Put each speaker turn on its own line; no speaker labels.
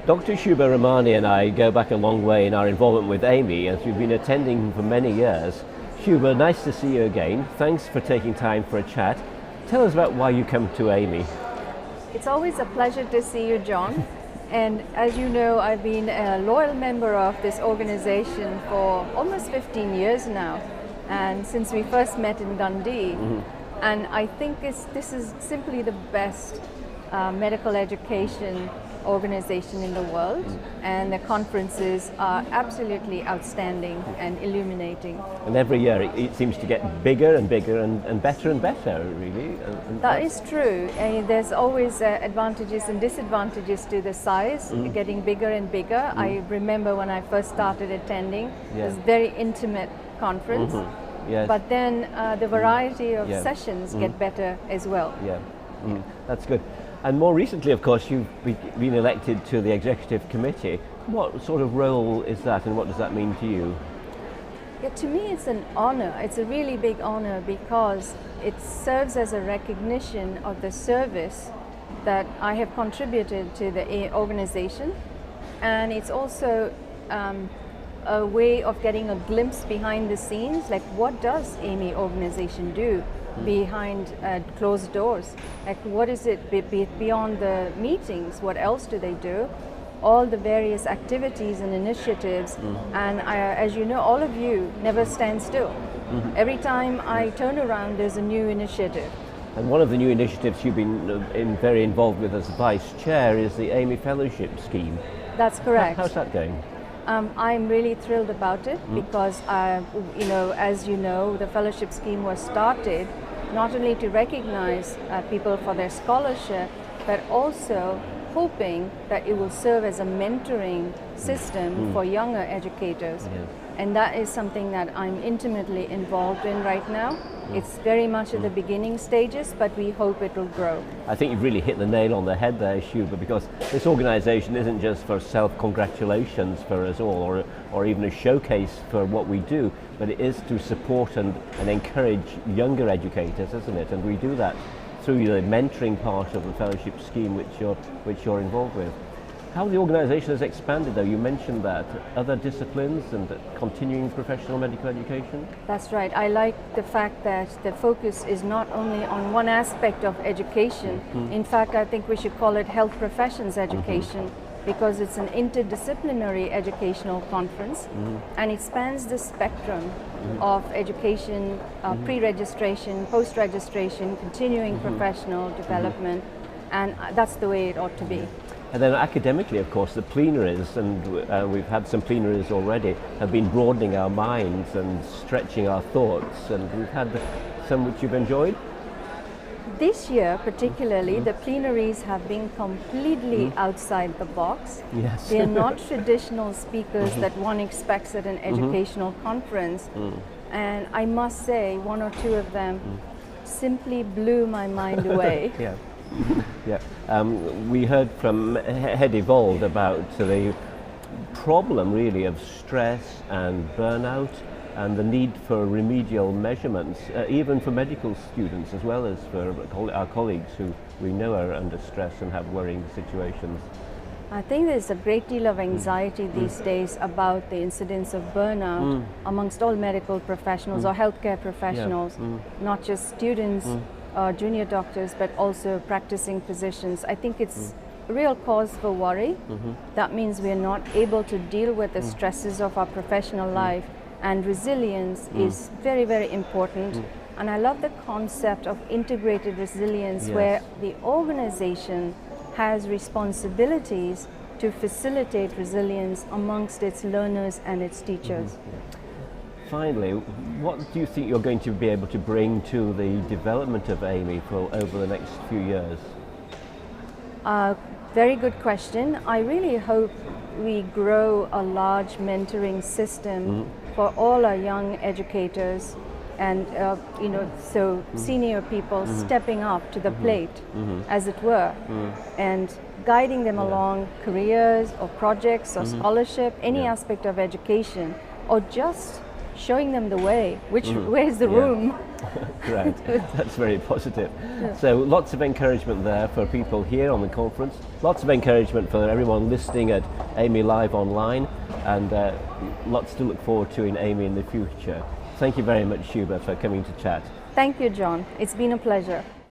Dr. Subha Ramani and I go back a long way in our involvement with AMEE, as we've been attending for many years. Subha, nice to see you again. Thanks for taking time for a chat. Tell us about why you come to AMEE.
It's always a pleasure to see you, John. And as you know, I've been a loyal member of this organization for almost 15 years now, and since we first met in Dundee. And I think this is simply the best medical education organization in the world, and the conferences are absolutely outstanding and illuminating.
And every year it seems to get bigger and bigger and better, really.
That is true. There's always advantages and disadvantages to the size, getting bigger and bigger. I remember when I first started attending, it was a very intimate conference.
Yes.
But then the variety of sessions get better as well.
That's good. And more recently, of course, you've been elected to the Executive Committee. What sort of role is that, and what does that mean to you?
Yeah, to me it's an honor. It's a really big honor because it serves as a recognition of the service that I have contributed to the organization, and it's also a way of getting a glimpse behind the scenes, like what does AMEE organization do behind closed doors? Like what is it beyond the meetings? What else do they do? All the various activities and initiatives, and as you know, all of you never stand still. Every time I turn around, there's a new initiative.
And one of the new initiatives you've been very involved with as Vice Chair is the AMEE Fellowship Scheme.
That's correct.
How's that going?
I'm really thrilled about it because, as you know, the fellowship scheme was started not only to recognize people for their scholarship, but also hoping that it will serve as a mentoring system for younger educators. And that is something that I'm intimately involved in right now. It's very much at the beginning stages, but we hope it will grow.
I think you've really hit the nail on the head there, Subha, because this organisation isn't just for self-congratulations for us all, or even a showcase for what we do, but it is to support and encourage younger educators, isn't it? And we do that through the mentoring part of the fellowship scheme which you're involved with. How the organisation has expanded, though, you mentioned that, other disciplines and continuing professional medical education?
That's right. I like the fact that the focus is not only on one aspect of education. In fact, I think we should call it health professions education, because it's an interdisciplinary educational conference, and it spans the spectrum of education, pre-registration, post-registration, continuing professional development, and that's the way it ought to be.
And then academically, of course, the plenaries, and we've had some plenaries already, have been broadening our minds and stretching our thoughts, and we've had some which you've enjoyed.
This year particularly, the plenaries have been completely outside the box.
Yes.
They are not traditional speakers that one expects at an educational conference. And I must say, one or two of them simply blew my mind away.
We heard from Head Evolved about the problem really of stress and burnout and the need for remedial measurements, even for medical students as well as for our colleagues who we know are under stress and have worrying situations.
I think there's a great deal of anxiety these days about the incidence of burnout amongst all medical professionals or healthcare professionals, not just students or junior doctors, but also practicing physicians. I think it's a real cause for worry. That means we're not able to deal with the stresses of our professional life, and resilience is very, very important. And I love the concept of integrated resilience, where the organization has responsibilities to facilitate resilience amongst its learners and its teachers.
Finally, what do you think you're going to be able to bring to the development of AMEE over the next few years?
Very good question. I really hope we grow a large mentoring system for all our young educators, and so senior people stepping up to the plate, as it were, and guiding them along careers or projects or scholarship, any aspect of education, or just showing them the way, where's the room.
Great, that's very positive. So lots of encouragement there for people here on the conference, lots of encouragement for everyone listening at AMEE Live online, and lots to look forward to in AMEE in the future. Thank you very much, Subha, for coming to chat.
Thank you, John. It's been a pleasure.